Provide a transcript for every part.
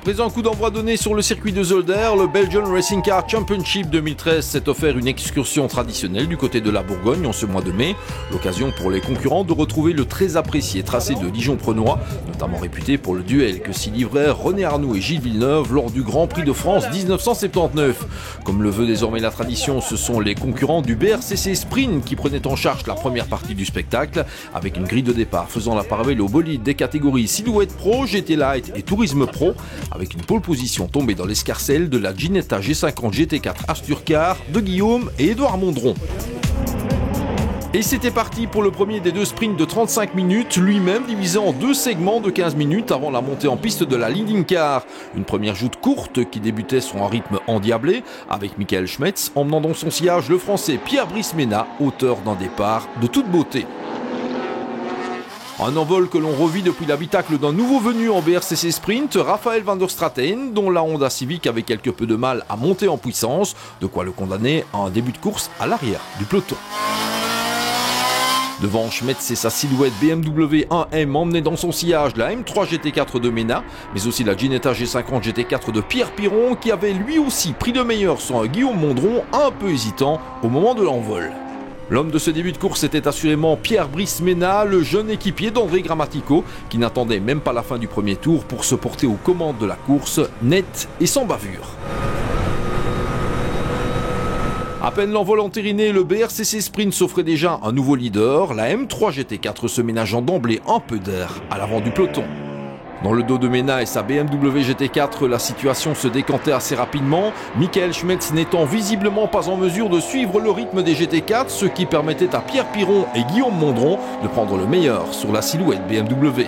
présent, coup d'envoi donné sur le circuit de Zolder. Le Belgian Racing Car Championship 2013 s'est offert une excursion traditionnelle du côté de la Bourgogne en ce mois de mai. L'occasion pour les concurrents de retrouver le très apprécié tracé de Dijon-Prenois, notamment réputé pour le duel que s'y livrèrent René Arnoux et Gilles Villeneuve lors du Grand Prix de France 1979. Comme le veut désormais la tradition, ce sont les concurrents du BRCC Sprint qui prenaient en charge la première partie du spectacle, avec une grille de départ faisant la part belle aux bolides des catégories Silhouette Pro, GT Light et Tourisme Pro, avec une pole position tombée dans l'escarcelle de la Ginetta G50 GT4 Asturcar de Guillaume et Édouard Mondron. Et c'était parti pour le premier des deux sprints de 35 minutes, lui-même divisé en deux segments de 15 minutes avant la montée en piste de la leading car. Une première joute courte qui débutait sur un rythme endiablé avec Michael Schmetz, emmenant dans son sillage le français Pierre-Brice Ménat, auteur d'un départ de toute beauté. Un envol que l'on revit depuis l'habitacle d'un nouveau venu en BRCC Sprint, Raphaël van der Straeten, dont la Honda Civic avait quelque peu de mal à monter en puissance, de quoi le condamner à un début de course à l'arrière du peloton. Devant Schmetz et sa silhouette BMW 1M emmenait dans son sillage la M3 GT4 de Ménat, mais aussi la Ginetta G50 GT4 de Pierre Piron, qui avait lui aussi pris le meilleur sur un Guillaume Mondron un peu hésitant au moment de l'envol. L'homme de ce début de course était assurément Pierre-Brice Ménat, le jeune équipier d'André Grammatico, qui n'attendait même pas la fin du premier tour pour se porter aux commandes de la course, net et sans bavure. À peine l'envol entériné, le BRCC Sprint s'offrait déjà un nouveau leader, la M3 GT4 se ménageant d'emblée un peu d'air à l'avant du peloton. Dans le dos de Ménat et sa BMW GT4, la situation se décantait assez rapidement, Michael Schmetz n'étant visiblement pas en mesure de suivre le rythme des GT4, ce qui permettait à Pierre Piron et Guillaume Mondron de prendre le meilleur sur la silhouette BMW.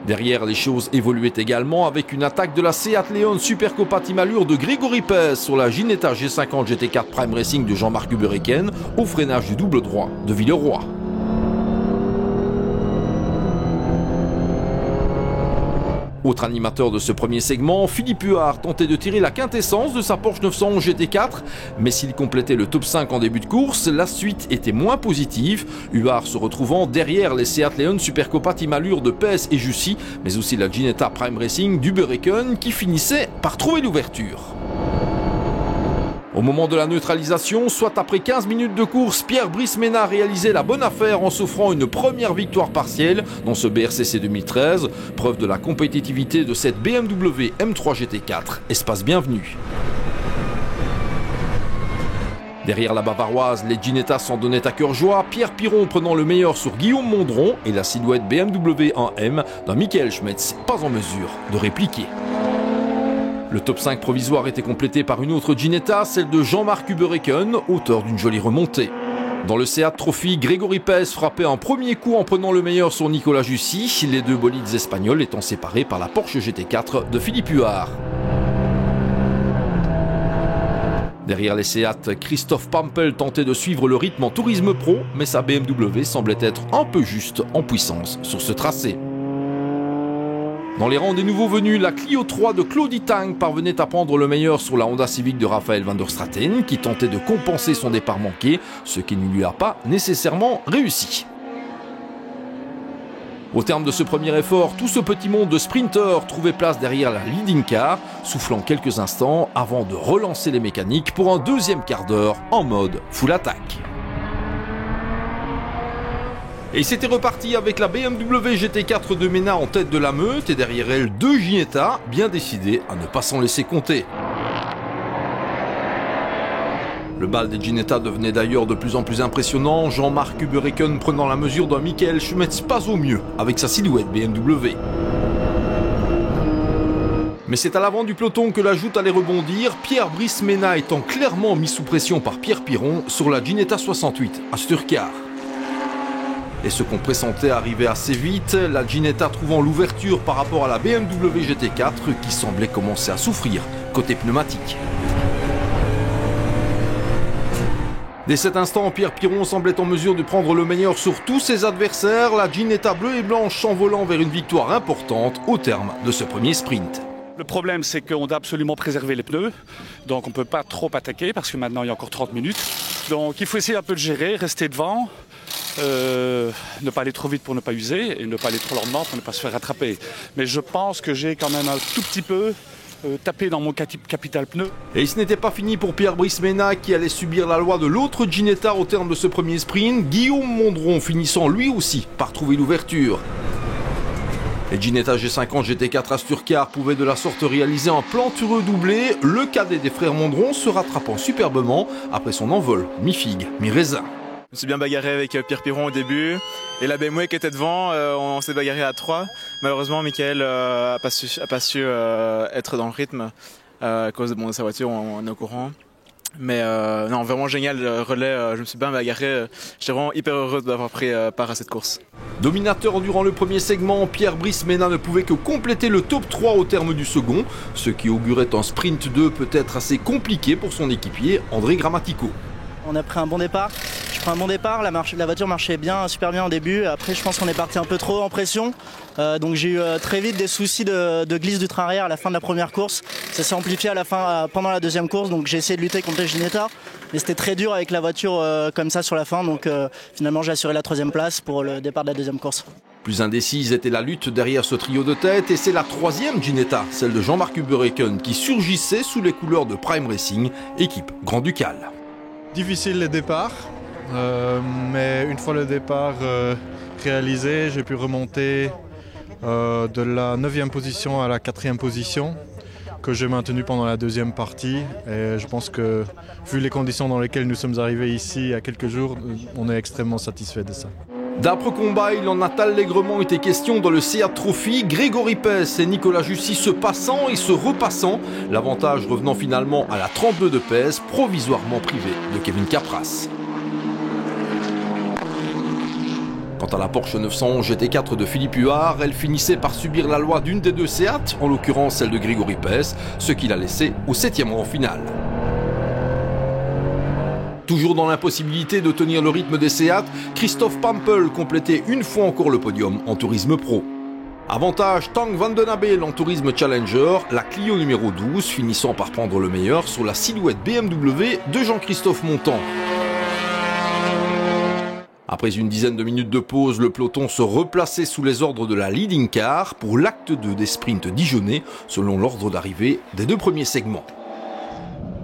Derrière, les choses évoluaient également avec une attaque de la Seat Leon Supercopa Team Allure de Grégory Pez sur la Ginetta G50 GT4 Prime Racing de Jean-Marc Ubereken au freinage du double droit de Villeroy. Autre animateur de ce premier segment, Philippe Huard tentait de tirer la quintessence de sa Porsche 911 GT4, mais s'il complétait le top 5 en début de course, la suite était moins positive, Huard se retrouvant derrière les Seat Leon Supercopa Team Allure de Pez et Jussy, mais aussi la Ginetta Prime Racing d'Ubereken qui finissait par trouver l'ouverture. Au moment de la neutralisation, soit après 15 minutes de course, Pierre-Brice Ménat réalisait la bonne affaire en s'offrant une première victoire partielle dans ce BRCC 2013, preuve de la compétitivité de cette BMW M3 GT4, espace bienvenu. Derrière la Bavaroise, les Ginetta s'en donnaient à cœur joie, Pierre Piron prenant le meilleur sur Guillaume Mondron et la silhouette BMW 1M d'un Michael Schmetz, pas en mesure de répliquer. Le top 5 provisoire était complété par une autre Ginetta, celle de Jean-Marc Ubereken, auteur d'une jolie remontée. Dans le Seat Trophy, Grégory Pez frappait un premier coup en prenant le meilleur sur Nicolas Jussy, les deux bolides espagnols étant séparés par la Porsche GT4 de Philippe Huard. Derrière les Seat, Christophe Pampel tentait de suivre le rythme en Tourisme Pro, mais sa BMW semblait être un peu juste en puissance sur ce tracé. Dans les rangs des nouveaux venus, la Clio 3 de Claudie Tang parvenait à prendre le meilleur sur la Honda Civic de Raphaël van der Straeten, qui tentait de compenser son départ manqué, ce qui ne lui a pas nécessairement réussi. Au terme de ce premier effort, tout ce petit monde de sprinteurs trouvait place derrière la leading car, soufflant quelques instants avant de relancer les mécaniques pour un deuxième quart d'heure en mode full attaque. Et c'était reparti avec la BMW GT4 de Ménat en tête de la meute et derrière elle deux Ginetta, bien décidés à ne pas s'en laisser compter. Le bal des Ginetta devenait d'ailleurs de plus en plus impressionnant, Jean-Marc Ubereken prenant la mesure d'un Michael Schmetz pas au mieux avec sa silhouette BMW. Mais c'est à l'avant du peloton que la joute allait rebondir, Pierre-Brice Ménat étant clairement mis sous pression par Pierre Piron sur la Ginetta 68 Asturcar. Et ce qu'on pressentait arrivait assez vite, la Ginetta trouvant l'ouverture par rapport à la BMW GT4 qui semblait commencer à souffrir côté pneumatique. Dès cet instant, Pierre Piron semblait en mesure de prendre le meilleur sur tous ses adversaires, la Ginetta bleue et blanche s'envolant vers une victoire importante au terme de ce premier sprint. Le problème, c'est qu'on doit absolument préserver les pneus, donc on ne peut pas trop attaquer parce que maintenant il y a encore 30 minutes. Donc il faut essayer un peu de gérer, rester devant ne pas aller trop vite pour ne pas user et ne pas aller trop lentement pour ne pas se faire rattraper. Mais je pense que j'ai quand même un tout petit peu tapé dans mon capital pneu. Et ce n'était pas fini pour Pierre-Brice Ménat qui allait subir la loi de l'autre Ginetta au terme de ce premier sprint, Guillaume Mondron finissant lui aussi par trouver l'ouverture. Les Ginetta G50 GT4 Asturcar pouvaient de la sorte réaliser un plantureux doublé, le cadet des frères Mondron se rattrapant superbement après son envol mi-figue, mi-raisin. Je me suis bien bagarré avec Pierre Piron au début et la BMW qui était devant, on s'est bagarré à 3. Malheureusement, Mickaël n'a pas su être dans le rythme à cause de sa voiture, on est au courant. Mais non, vraiment génial le relais, je me suis bien bagarré. J'étais vraiment hyper heureux d'avoir pris part à cette course. Dominateur durant le premier segment, Pierre-Brice Ménat ne pouvait que compléter le top 3 au terme du second, ce qui augurait un sprint 2 peut-être assez compliqué pour son équipier André Grammatico. On a pris un bon départ. Je prends un bon départ, la voiture marchait bien, super bien au début. Après, je pense qu'on est parti un peu trop en pression. Donc j'ai eu très vite des soucis de glisse du train arrière à la fin de la première course. Ça s'est amplifié à la fin, pendant la deuxième course. Donc j'ai essayé de lutter contre les Ginetta. Mais c'était très dur avec la voiture comme ça sur la fin. Donc finalement, j'ai assuré la troisième place pour le départ de la deuxième course. Plus indécise était la lutte derrière ce trio de tête et c'est la troisième Ginetta, celle de Jean-Marc Hubereken, qui surgissait sous les couleurs de Prime Racing, équipe Grand-Ducal. Difficile le départ, mais une fois le départ réalisé, j'ai pu remonter de la 9e position à la 4e position que j'ai maintenue pendant la deuxième partie. Et je pense que, vu les conditions dans lesquelles nous sommes arrivés ici il y a quelques jours, on est extrêmement satisfait de ça. D'âpres combats, il en a allègrement été question dans le Seat Trophy. Grégory Pes et Nicolas Jussy se passant et se repassant, l'avantage revenant finalement à la 32 de Pes, provisoirement privée de Kevin Capras. Quant à la Porsche 911 GT4 de Philippe Huard, elle finissait par subir la loi d'une des deux Seat, en l'occurrence celle de Grégory Pes, ce qui l'a laissé au 7e rang final. Toujours dans l'impossibilité de tenir le rythme des Seat, Christophe Pampel complétait une fois encore le podium en tourisme pro. Avantage Tank Van Den Abel en tourisme Challenger, la Clio numéro 12 finissant par prendre le meilleur sur la silhouette BMW de Jean-Christophe Montan. Après une dizaine de minutes de pause, le peloton se replaçait sous les ordres de la leading car pour l'acte 2 des sprints dijonnais, selon l'ordre d'arrivée des deux premiers segments.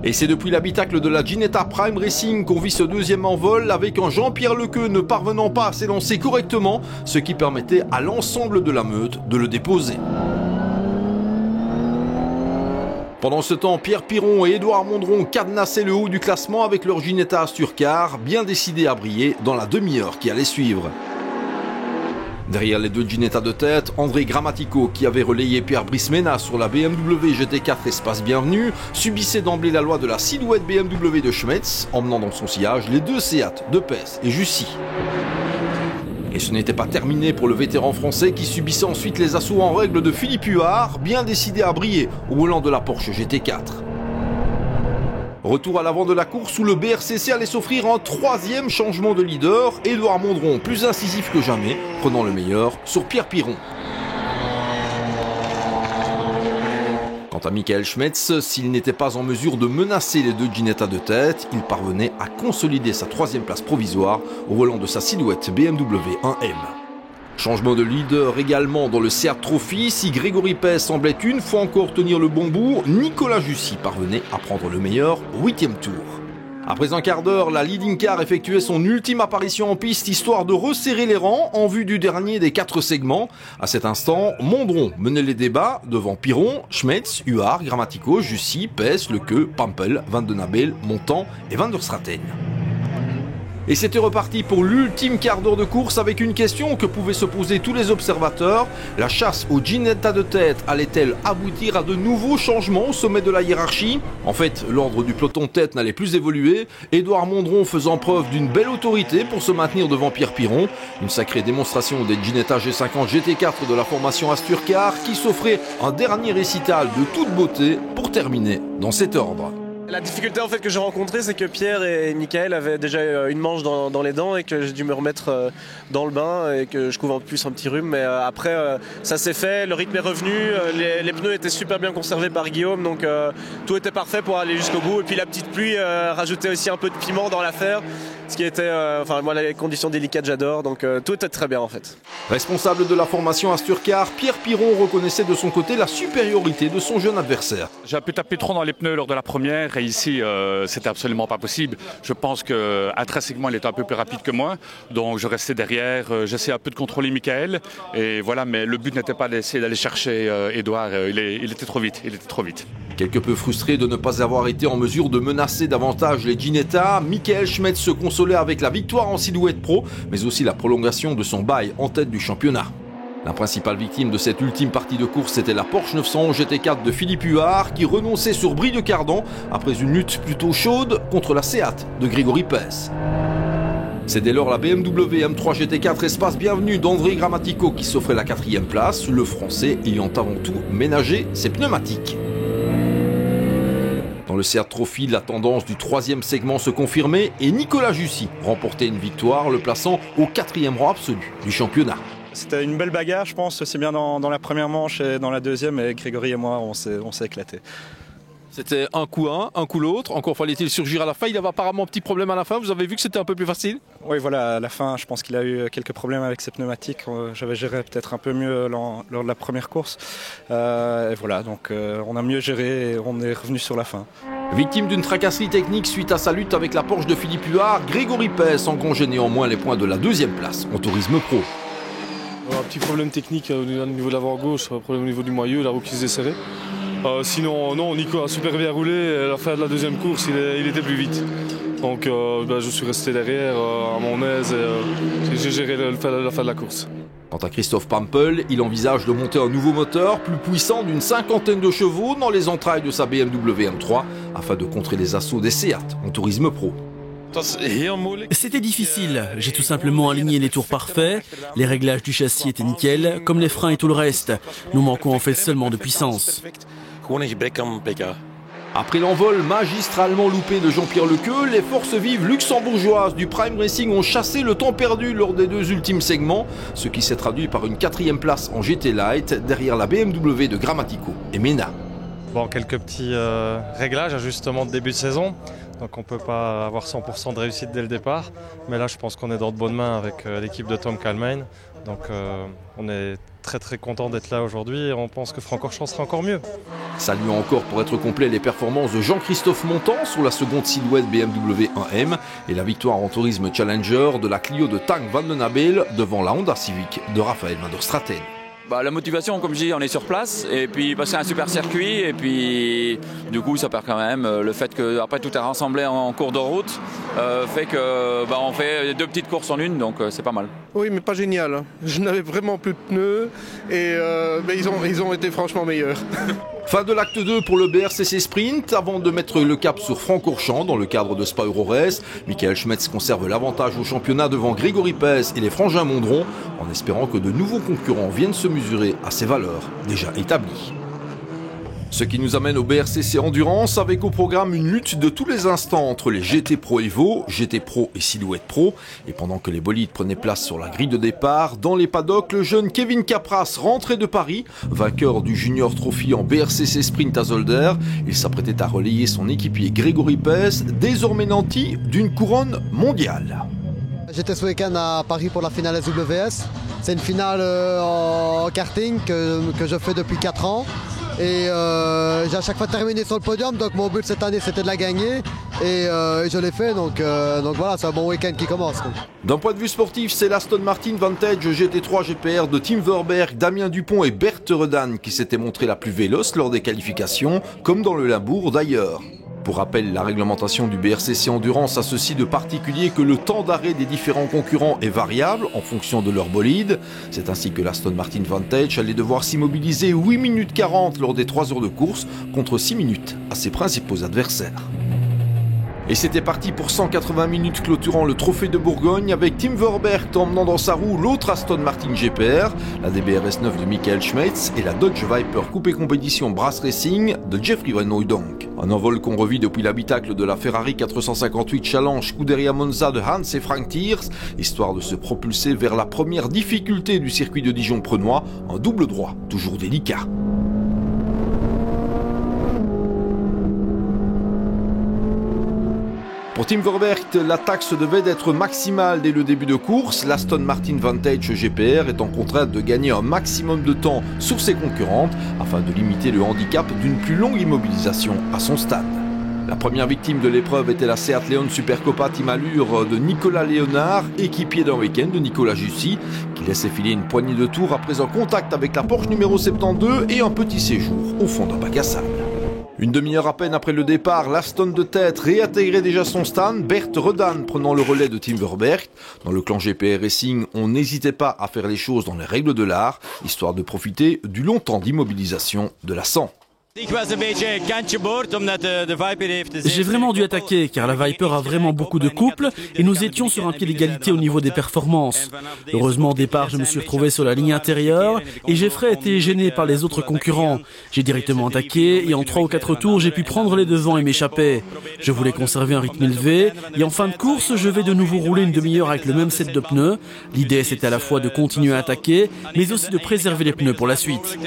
Et c'est depuis l'habitacle de la Ginetta Prime Racing qu'on vit ce deuxième envol avec un Jean-Pierre Lequeux ne parvenant pas à s'élancer correctement, ce qui permettait à l'ensemble de la meute de le déposer. Pendant ce temps, Pierre Piron et Édouard Mondron cadenassaient le haut du classement avec leur Ginetta Asturcar, bien décidés à briller dans la demi-heure qui allait suivre. Derrière les deux Ginetta de tête, André Grammatico, qui avait relayé Pierre-Brice Ménat sur la BMW GT4 Espace Bienvenue, subissait d'emblée la loi de la silhouette BMW de Schmetz, emmenant dans son sillage les deux Seat de Pes et Jussy. Et ce n'était pas terminé pour le vétéran français qui subissait ensuite les assauts en règle de Philippe Huard, bien décidé à briller au volant de la Porsche GT4. Retour à l'avant de la course où le BRCC allait s'offrir un troisième changement de leader, Édouard Mondron plus incisif que jamais, prenant le meilleur sur Pierre Piron. Quant à Michael Schmetz, s'il n'était pas en mesure de menacer les deux Ginetta de tête, il parvenait à consolider sa troisième place provisoire au volant de sa silhouette BMW 1M. Changement de leader également dans le Seat Trophy, si Grégory Pes semblait une fois encore tenir le bon bout, Nicolas Jussy parvenait à prendre le meilleur au 8e tour. Après un quart d'heure, la leading car effectuait son ultime apparition en piste histoire de resserrer les rangs en vue du dernier des 4 segments. À cet instant, Mondron menait les débats devant Piron, Schmetz, Huard, Grammatico, Jussy, Pes, Lequeux, Pampel, Van Den Abel, Montan et Van der Straten. Et c'était reparti pour l'ultime quart d'heure de course avec une question que pouvaient se poser tous les observateurs. La chasse aux Ginetta de tête allait-elle aboutir à de nouveaux changements au sommet de la hiérarchie? En fait, l'ordre du peloton tête n'allait plus évoluer, Édouard Mondron faisant preuve d'une belle autorité pour se maintenir devant Pierre Piron. Une sacrée démonstration des Ginetta G50 GT4 de la formation Asturcar qui s'offrait un dernier récital de toute beauté pour terminer dans cet ordre. La difficulté en fait que j'ai rencontrée, c'est que Pierre et Michael avaient déjà une manche dans les dents et que j'ai dû me remettre dans le bain et que je couvre en plus un petit rhume. Mais après, ça s'est fait, le rythme est revenu, les pneus étaient super bien conservés par Guillaume, donc tout était parfait pour aller jusqu'au bout. Et puis la petite pluie rajoutait aussi un peu de piment dans l'affaire, ce qui était, moi les conditions délicates j'adore, donc tout était très bien en fait. Responsable de la formation Asturcar, Pierre Piron reconnaissait de son côté la supériorité de son jeune adversaire. J'ai un peu tapé trop dans les pneus lors de la première et ici c'était absolument pas possible. Je pense qu'intrinsèquement il était un peu plus rapide que moi, donc je restais derrière, j'essayais un peu de contrôler Michael et voilà, mais le but n'était pas d'essayer d'aller chercher Edouard, il était trop vite, Quelque peu frustré de ne pas avoir été en mesure de menacer davantage les Ginetta, Michael Schmetz se consolait avec la victoire en Silhouette Pro, mais aussi la prolongation de son bail en tête du championnat. La principale victime de cette ultime partie de course, c'était la Porsche 911 GT4 de Philippe Huard, qui renonçait sur Brie de Cardan après une lutte plutôt chaude contre la Seat de Grégory Pez. C'est dès lors la BMW M3 GT4 Espace Bienvenue d'André Grammatico qui s'offrait la 4e place, le Français ayant avant tout ménagé ses pneumatiques. Dans le Seat Trophy, la tendance du 3e segment se confirmait et Nicolas Jussy remportait une victoire, le plaçant au 4e rang absolu du championnat. C'était une belle bagarre, je pense, aussi bien dans la première manche et dans la deuxième. Et Grégory et moi, on s'est éclatés. C'était un coup l'autre. Encore fallait-il surgir à la fin. Il avait apparemment un petit problème à la fin. Vous avez vu que c'était un peu plus facile? Oui, voilà, à la fin, je pense qu'il a eu quelques problèmes avec ses pneumatiques. J'avais géré peut-être un peu mieux lors de la première course. Et voilà, donc on a mieux géré et on est revenu sur la fin. Victime d'une tracasserie technique suite à sa lutte avec la Porsche de Philippe Huard, Grégory Pez engrangeait néanmoins les points de la 2e place en tourisme pro. Un petit problème technique au niveau de l'avant-gauche, un problème au niveau du moyeu, la roue qui se desserrait. Sinon, non, Nico a super bien roulé. À la fin de la deuxième course, il était plus vite. Donc je suis resté derrière à mon aise et j'ai géré la fin de la course. Quant à Christophe Pampel, il envisage de monter un nouveau moteur plus puissant d'une 50aine de chevaux dans les entrailles de sa BMW M3 afin de contrer les assauts des Seat en tourisme pro. C'était difficile, j'ai tout simplement aligné les tours parfaits, les réglages du châssis étaient nickel, comme les freins et tout le reste. Nous manquons en fait seulement de puissance. Après l'envol magistralement loupé de Jean-Pierre Lequeux, les forces vives luxembourgeoises du Prime Racing ont chassé le temps perdu lors des 2 ultimes segments, ce qui s'est traduit par une 4e place en GT Light derrière la BMW de Grammatico et Mena. Bon, quelques petits réglages, ajustements de début de saison. Donc on ne peut pas avoir 100% de réussite dès le départ. Mais là, je pense qu'on est dans de bonnes mains avec l'équipe de Tom Kalmain. Donc on est très content d'être là aujourd'hui et on pense que Francorchamps sera encore mieux. Saluons encore pour être complet les performances de Jean-Christophe Montan sur la seconde silhouette BMW 1M et la victoire en tourisme Challenger de la Clio de Tank Van den Abel devant la Honda Civic de Raphaël van der Straten. La motivation, comme je dis, on est sur place et puis c'est un super circuit et puis du coup ça perd quand même. Le fait que après tout est rassemblé en cours de route fait que on fait 2 petites courses en une, donc c'est pas mal. Oui, mais pas génial. Je n'avais vraiment plus de pneus et ils ont été franchement meilleurs. Fin de l'acte 2 pour le BRCC Sprint. Avant de mettre le cap sur Francorchamps dans le cadre de Spa Euro-Race, Michael Schmetz conserve l'avantage au championnat devant Grégory Pez et les Frangins Mondron, en espérant que de nouveaux concurrents viennent se mesurer à ses valeurs déjà établies. Ce qui nous amène au BRCC Endurance avec au programme une lutte de tous les instants entre les GT Pro Evo, GT Pro et Silhouette Pro. Et pendant que les bolides prenaient place sur la grille de départ, dans les paddocks, le jeune Kevin Capras, rentré de Paris, vainqueur du Junior Trophy en BRCC Sprint à Zolder, il s'apprêtait à relayer son équipier Grégory Pez, désormais nanti d'une couronne mondiale. J'étais ce week-end à Paris pour la finale SWS. C'est une finale en karting que je fais depuis 4 ans. Et j'ai à chaque fois terminé sur le podium, donc mon but cette année c'était de la gagner et je l'ai fait, donc voilà, c'est un bon week-end qui commence. D'un point de vue sportif, c'est l'Aston Martin Vantage GT3 GPR de Tim Verberg, Damien Dupont et Bert Redan qui s'étaient montrés la plus véloce lors des qualifications, comme dans le Limbourg d'ailleurs. Pour rappel, la réglementation du BRCC Endurance a ceci de particulier que le temps d'arrêt des différents concurrents est variable en fonction de leur bolide. C'est ainsi que l'Aston Martin Vantage allait devoir s'immobiliser 8 minutes 40 lors des 3 heures de course contre 6 minutes à ses principaux adversaires. Et c'était parti pour 180 minutes clôturant le trophée de Bourgogne avec Tim Verbergt emmenant dans sa roue l'autre Aston Martin GPR, la DBR S9 de Michael Schmeitz et la Dodge Viper Coupé Compétition Brass Racing de Jeffrey Van Hooydonk. Un envol qu'on revit depuis l'habitacle de la Ferrari 458 Challenge Scuderia Monza de Hans et Frank Thiers, histoire de se propulser vers la première difficulté du circuit de Dijon-Prenois, un double droit, toujours délicat. Pour Tim Verbergt, la taxe devait d'être maximale dès le début de course. L'Aston Martin Vantage GPR est en contrainte de gagner un maximum de temps sur ses concurrentes afin de limiter le handicap d'une plus longue immobilisation à son stade. La première victime de l'épreuve était la Seat Leon Supercopa Team Allure de Nicolas Léonard, équipier d'un week-end de Nicolas Jussy, qui laissait filer une poignée de tours après un contact avec la Porsche numéro 72 et un petit séjour au fond d'un bac à sable. Une demi-heure à peine après le départ, l'Aston de tête réintégrait déjà son stand, Bert Redan prenant le relais de Tim Verbergt. Dans le clan GPR Racing, on n'hésitait pas à faire les choses dans les règles de l'art, histoire de profiter du long temps d'immobilisation de la 100. J'ai vraiment dû attaquer car la Viper a vraiment beaucoup de couple et nous étions sur un pied d'égalité au niveau des performances. Heureusement au départ je me suis retrouvé sur la ligne intérieure et Jeffrey était gêné par les autres concurrents. J'ai directement attaqué et en 3 ou 4 tours j'ai pu prendre les devants et m'échapper. Je voulais conserver un rythme élevé et en fin de course je vais de nouveau rouler une demi-heure avec le même set de pneus. L'idée c'était à la fois de continuer à attaquer mais aussi de préserver les pneus pour la suite.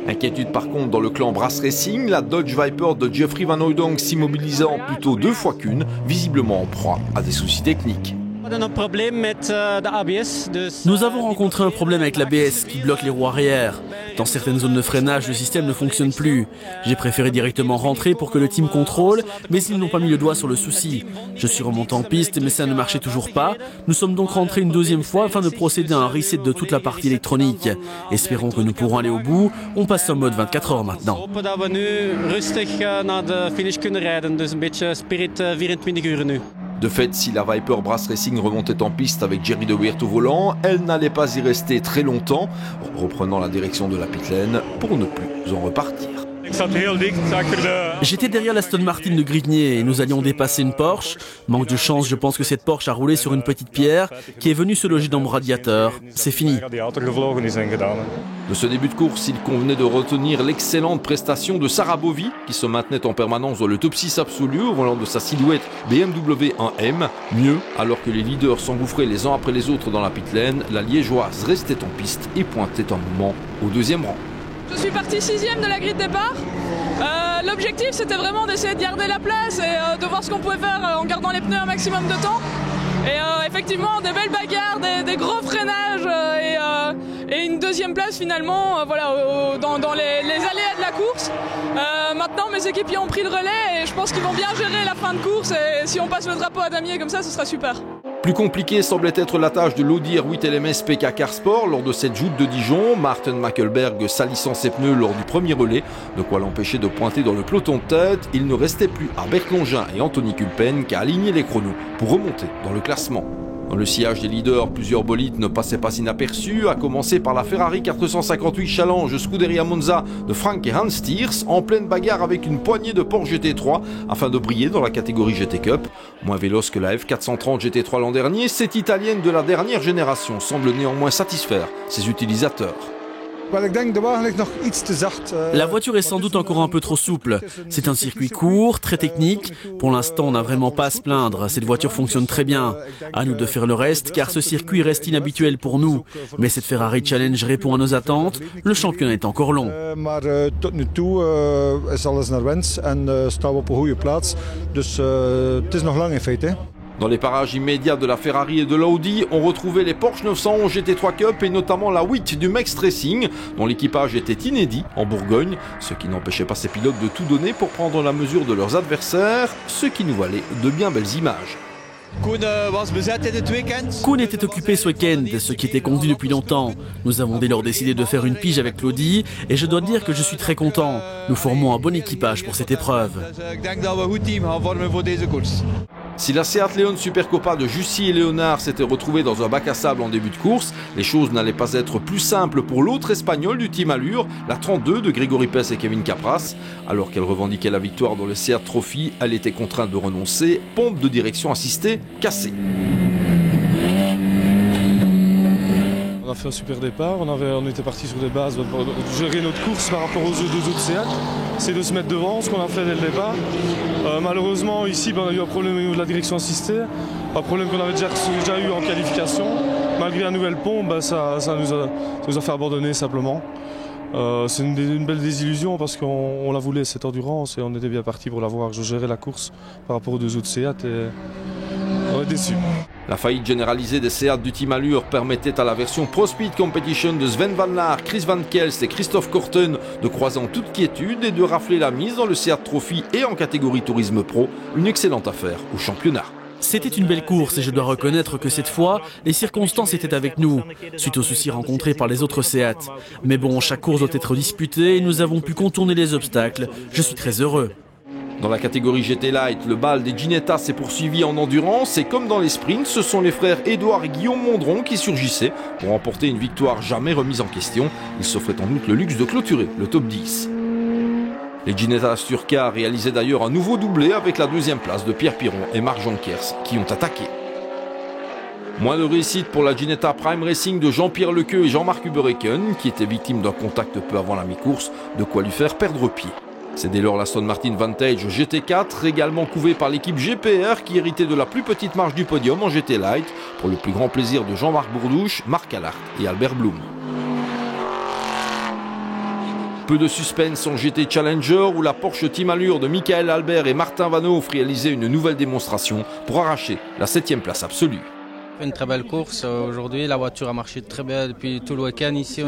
Inquiétude par contre dans le clan Brass Racing, la Dodge Viper de Jeffrey Van Hooydonk s'immobilisant plutôt 2 fois qu'une, visiblement en proie à des soucis techniques. Nous avons rencontré un problème avec l'ABS qui bloque les roues arrière. Dans certaines zones de freinage, le système ne fonctionne plus. J'ai préféré directement rentrer pour que le team contrôle, mais ils n'ont pas mis le doigt sur le souci. Je suis remonté en piste, mais ça ne marchait toujours pas. Nous sommes donc rentrés une deuxième fois afin de procéder à un reset de toute la partie électronique. Espérons que nous pourrons aller au bout. On passe en mode 24 heures maintenant. De fait, si la Viper Brass Racing remontait en piste avec Jerry De Weert au volant, elle n'allait pas y rester très longtemps, reprenant la direction de la pitlane pour ne plus en repartir. J'étais derrière l'Aston Martin de Grignier et nous allions dépasser une Porsche. Manque de chance, je pense que cette Porsche a roulé sur une petite pierre qui est venue se loger dans mon radiateur. C'est fini. De ce début de course, il convenait de retenir l'excellente prestation de Sarah Bovy, qui se maintenait en permanence dans le top 6 absolu au volant de sa silhouette BMW 1M. Mieux, alors que les leaders s'engouffraient les uns après les autres dans la pitlane, la liégeoise restait en piste et pointait un moment au 2e rang. Je suis parti 6e de la grille de départ. L'objectif c'était vraiment d'essayer de garder la place et de voir ce qu'on pouvait faire en gardant les pneus un maximum de temps. Et effectivement des belles bagarres, des gros freinages et une 2e place finalement dans les aléas de la course. Maintenant mes équipiers ont pris le relais et je pense qu'ils vont bien gérer la fin de course et si on passe le drapeau à damier comme ça ce sera super. Plus compliqué semblait être la tâche de l'Audi R8 LMS PK Carsport lors de cette joute de Dijon. Martin Mackelberg salissant ses pneus lors du premier relais, de quoi l'empêcher de pointer dans le peloton de tête. Il ne restait plus à Bert Longin et Anthony Kulpen qu'à aligner les chronos pour remonter dans le classement. Dans le sillage des leaders, plusieurs bolides ne passaient pas inaperçus, à commencer par la Ferrari 458 Challenge Scuderia Monza de Frank et Hans Thiers, en pleine bagarre avec une poignée de Porsche GT3 afin de briller dans la catégorie GT Cup. Moins véloce que la F430 GT3 l'an dernier, cette italienne de la dernière génération semble néanmoins satisfaire ses utilisateurs. La voiture est sans doute encore un peu trop souple. C'est un circuit court, très technique. Pour l'instant, on n'a vraiment pas à se plaindre. Cette voiture fonctionne très bien. À nous de faire le reste, car ce circuit reste inhabituel pour nous. Mais cette Ferrari Challenge répond à nos attentes. Le championnat est encore long. Dans les parages immédiats de la Ferrari et de l'Audi, on retrouvait les Porsche 911 GT3 Cup et notamment la 8 du Mex Racing, dont l'équipage était inédit en Bourgogne, ce qui n'empêchait pas ces pilotes de tout donner pour prendre la mesure de leurs adversaires, ce qui nous valait de bien belles images. Koen était occupé ce week-end, ce qui était convenu depuis longtemps. Nous avons dès lors décidé de faire une pige avec l'Audi et je dois dire que je suis très content. Nous formons un bon équipage pour cette épreuve. Si la Seat Leon Supercopa de Jussi et Léonard s'était retrouvée dans un bac à sable en début de course, les choses n'allaient pas être plus simples pour l'autre espagnol du team Allure, la 32 de Grégory Pes et Kevin Capras. Alors qu'elle revendiquait la victoire dans le Seat Trophy, elle était contrainte de renoncer, pompe de direction assistée cassée. On a fait un super départ, on était parti sur des bases pour gérer notre course par rapport aux deux autres Seat. C'est de se mettre devant, ce qu'on a fait dès le départ. Malheureusement ici on a eu un problème au niveau de la direction assistée, un problème qu'on avait déjà eu en qualification. Malgré la nouvelle pompe, ça nous a fait abandonner simplement. C'est une belle désillusion parce qu'on la voulait cette endurance et on était bien parti pour l'avoir. Je gérais la course par rapport aux deux autres Seat et on est déçus. La faillite généralisée des Seat du Team Allure permettait à la version Pro Speed Competition de Sven Van Laar, Chris Van Kelst et Christophe Korten de croiser en toute quiétude et de rafler la mise dans le Seat Trophy et en catégorie Tourisme Pro, une excellente affaire au championnat. C'était une belle course et je dois reconnaître que cette fois, les circonstances étaient avec nous, suite aux soucis rencontrés par les autres Seat. Mais bon, chaque course doit être disputée et nous avons pu contourner les obstacles. Je suis très heureux. Dans la catégorie GT Light, le bal des Ginetta s'est poursuivi en endurance et comme dans les sprints, ce sont les frères Édouard et Guillaume Mondron qui surgissaient pour remporter une victoire jamais remise en question. Ils s'offraient en outre le luxe de clôturer le top 10. Les Ginetta Asturca réalisaient d'ailleurs un nouveau doublé avec la deuxième place de Pierre Piron et Marc Jonkers qui ont attaqué. Moins de réussite pour la Ginetta Prime Racing de Jean-Pierre Lequeux et Jean-Marc Hubereken qui étaient victimes d'un contact peu avant la mi-course, de quoi lui faire perdre pied. C'est dès lors l'Aston Martin Vantage GT4, également couvé par l'équipe GPR qui héritait de la plus petite marge du podium en GT Light, pour le plus grand plaisir de Jean-Marc Bourdouche, Marc Allard et Albert Blum. Peu de suspense en GT Challenger où la Porsche Team Allure de Michael Albert et Martin Vanhoff réalisaient une nouvelle démonstration pour arracher la 7e place absolue. Une très belle course aujourd'hui, la voiture a marché très bien depuis tout le week-end ici.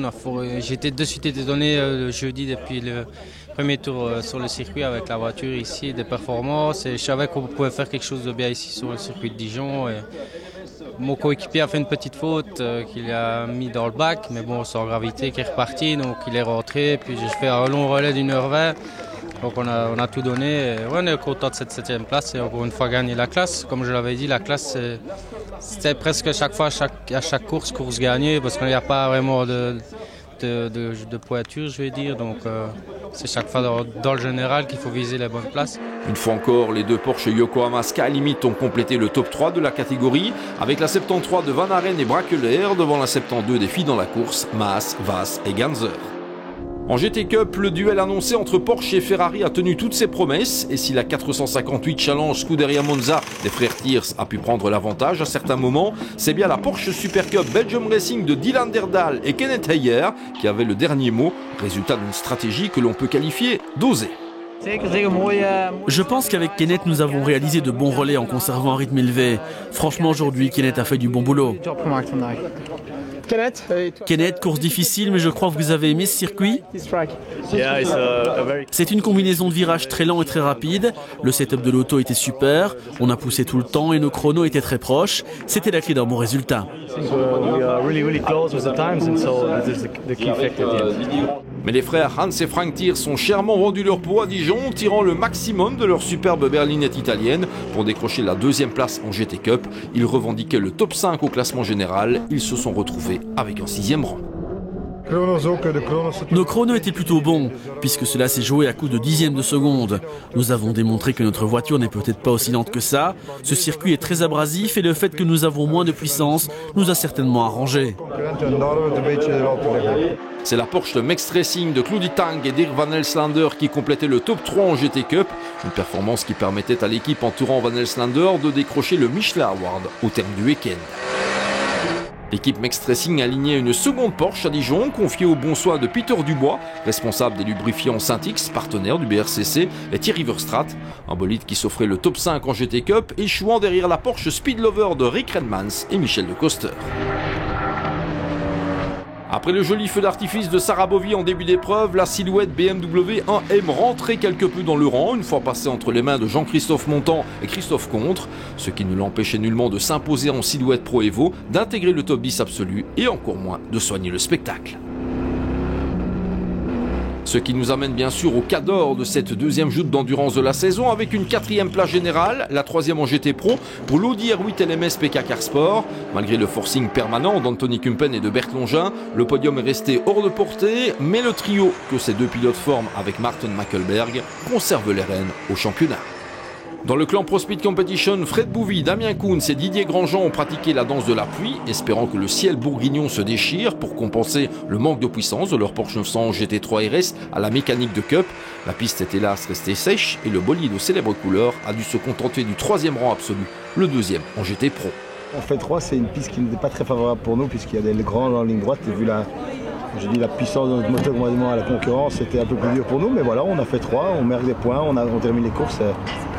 J'étais de suite étonné le jeudi depuis le premier tour sur le circuit avec la voiture ici, des performances. Et je savais qu'on pouvait faire quelque chose de bien ici sur le circuit de Dijon. Et mon coéquipier a fait une petite faute qu'il a mis dans le bac, mais bon, sans gravité, qui est reparti, donc il est rentré. Puis j'ai fait un long relais d'1h20. Donc on a tout donné. Et on est content de cette 7e place et encore une fois gagner la classe. Comme je l'avais dit, la classe c'était presque chaque fois, à chaque course gagnée, parce qu'il n'y a pas vraiment de pointure, je vais dire. Donc c'est chaque fois dans le général qu'il faut viser les bonnes places. Une fois encore, les deux Porsche Yokohama Sky Limit ont complété le top 3 de la catégorie, avec la 73 de Van Aren et Braquelaire devant la 72 des filles dans la course, Maas, Vaas et Ganser. En GT Cup, le duel annoncé entre Porsche et Ferrari a tenu toutes ses promesses et si la 458 Challenge Scuderia Monza des frères Thiers a pu prendre l'avantage à certains moments, c'est bien la Porsche Super Cup Belgium Racing de Dylan Derdal et Kenneth Heyer qui avait le dernier mot, résultat d'une stratégie que l'on peut qualifier d'osée. Je pense qu'avec Kenneth, nous avons réalisé de bons relais en conservant un rythme élevé. Franchement, aujourd'hui, Kenneth a fait du bon boulot. Kenneth, course difficile, mais je crois que vous avez aimé ce circuit. C'est une combinaison de virages très lents et très rapides. Le setup de l'auto était super, on a poussé tout le temps et nos chronos étaient très proches. C'était la clé d'un bon résultat. Mais les frères Hans et Frank Thiers sont chèrement vendus leur peau à Dijon, tirant le maximum de leur superbe berlinette italienne pour décrocher la 2e place en GT Cup. Ils revendiquaient le top 5 au classement général. Ils se sont retrouvés avec un 6e rang. Nos chronos étaient plutôt bons, puisque cela s'est joué à coup de dixièmes de seconde. Nous avons démontré que notre voiture n'est peut-être pas aussi lente que ça. Ce circuit est très abrasif et le fait que nous avons moins de puissance nous a certainement arrangé. C'est la Porsche Max Racing de Claudie Tang et Dirk Van Elslander qui complétait le top 3 en GT Cup, une performance qui permettait à l'équipe entourant Van Elslander de décrocher le Michelin Award au terme du week-end. L'équipe Max Racing alignait une seconde Porsche à Dijon, confiée au bon soin de Peter Dubois, responsable des lubrifiants Saint-X, partenaire du BRCC, et Thierry Verstraat, un bolide qui s'offrait le top 5 en GT Cup, échouant derrière la Porsche Speed Lover de Rick Redmans et Michel de Coster. Après le joli feu d'artifice de Sarah Bovy en début d'épreuve, la silhouette BMW 1M rentrait quelque peu dans le rang, une fois passée entre les mains de Jean-Christophe Montant et Christophe Contre, ce qui ne l'empêchait nullement de s'imposer en silhouette Pro Evo, d'intégrer le top 10 absolu et encore moins de soigner le spectacle. Ce qui nous amène bien sûr au cas d'or de cette deuxième joute d'endurance de la saison avec une 4e place générale, la 3e en GT Pro pour l'Audi R8 LMS PK Car Sport. Malgré le forcing permanent d'Anthony Kumpen et de Bert Longin, le podium est resté hors de portée, mais le trio que ces deux pilotes forment avec Martin Mackelberg conserve les rênes au championnat. Dans le clan Pro Speed Competition, Fred Bouvy, Damien Koons et Didier Grandjean ont pratiqué la danse de la pluie, espérant que le ciel bourguignon se déchire pour compenser le manque de puissance de leur Porsche 911 GT3 RS à la mécanique de Cup. La piste est hélas restée sèche et le bolide aux célèbres couleurs a dû se contenter du 3e rang absolu, le 2e en GT Pro. En fait 3, c'est une piste qui n'était pas très favorable pour nous puisqu'il y a des grands en ligne droite et vu la puissance de notre moteur à la concurrence, c'était un peu plus dur pour nous, mais voilà, on a fait 3, on marque des points, on termine les courses.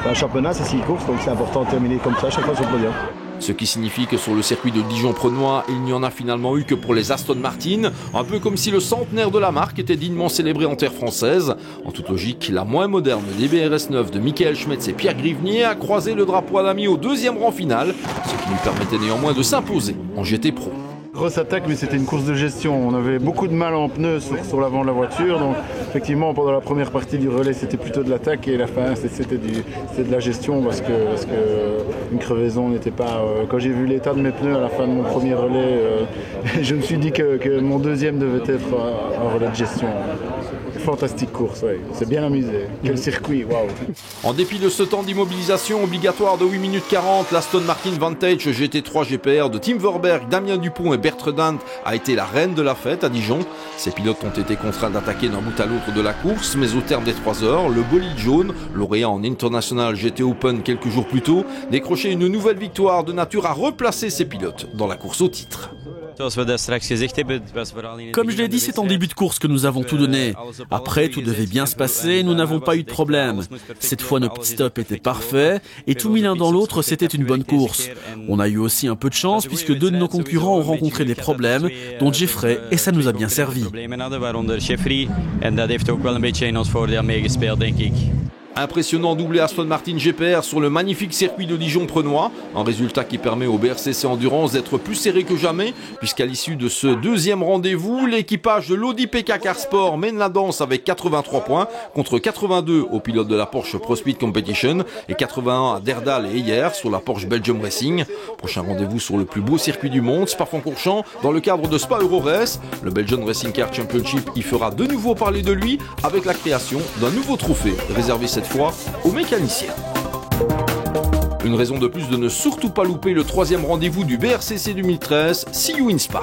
C'est un championnat, c'est 6 courses, donc c'est important de terminer comme ça chaque fois sur le podium. Ce qui signifie que sur le circuit de Dijon-Prenois, il n'y en a finalement eu que pour les Aston Martin, un peu comme si le centenaire de la marque était dignement célébré en terre française. En toute logique, la moins moderne des BRS 9 de Michael Schmetz et Pierre Grivnier a croisé le drapeau à l'ami au 2e rang final, ce qui lui permettait néanmoins de s'imposer en GT Pro. Grosse attaque, mais c'était une course de gestion. On avait beaucoup de mal en pneus sur l'avant de la voiture. Donc effectivement, pendant la première partie du relais, c'était plutôt de l'attaque et la fin, c'était de la gestion parce que une crevaison n'était pas... Quand j'ai vu l'état de mes pneus à la fin de mon premier relais, je me suis dit que mon 2e devait être un relais de gestion. Fantastique course, ouais. C'est bien amusé. Quel circuit, waouh. En dépit de ce temps d'immobilisation obligatoire de 8 minutes 40, l'Aston Martin Vantage GT3 GPR de Tim Verberg, Damien Dupont et Bertrand a été la reine de la fête à Dijon. Ces pilotes ont été contraints d'attaquer d'un bout à l'autre de la course, mais au terme des 3 heures, le bolide jaune, lauréat en International GT Open quelques jours plus tôt, décrochait une nouvelle victoire de nature à replacer ses pilotes dans la course au titre. Comme je l'ai dit, c'est en début de course que nous avons tout donné. Après, tout devait bien se passer, nous n'avons pas eu de problème. Cette fois, nos pit stops étaient parfaits et tout mis l'un dans l'autre, c'était une bonne course. On a eu aussi un peu de chance puisque 2 de nos concurrents ont rencontré des problèmes, dont Jeffrey, et ça nous a bien servi. Impressionnant doublé Aston Martin GPR sur le magnifique circuit de Dijon-Prenois, un résultat qui permet au BRCC Endurance d'être plus serré que jamais, puisqu'à l'issue de ce 2e rendez-vous, l'équipage de l'Audi PK Car Sport mène la danse avec 83 points contre 82 au pilote de la Porsche Pro Speed Competition et 81 à Derdal et Hier sur la Porsche Belgium Racing. Prochain rendez-vous sur le plus beau circuit du monde, Spa-Francorchamps, dans le cadre de Spa Euro Race. Le Belgian Racing Car Championship y fera de nouveau parler de lui avec la création d'un nouveau trophée réservé cette fois aux mécaniciens. Une raison de plus de ne surtout pas louper le 3e rendez-vous du BRCC 2013, See You in Spa.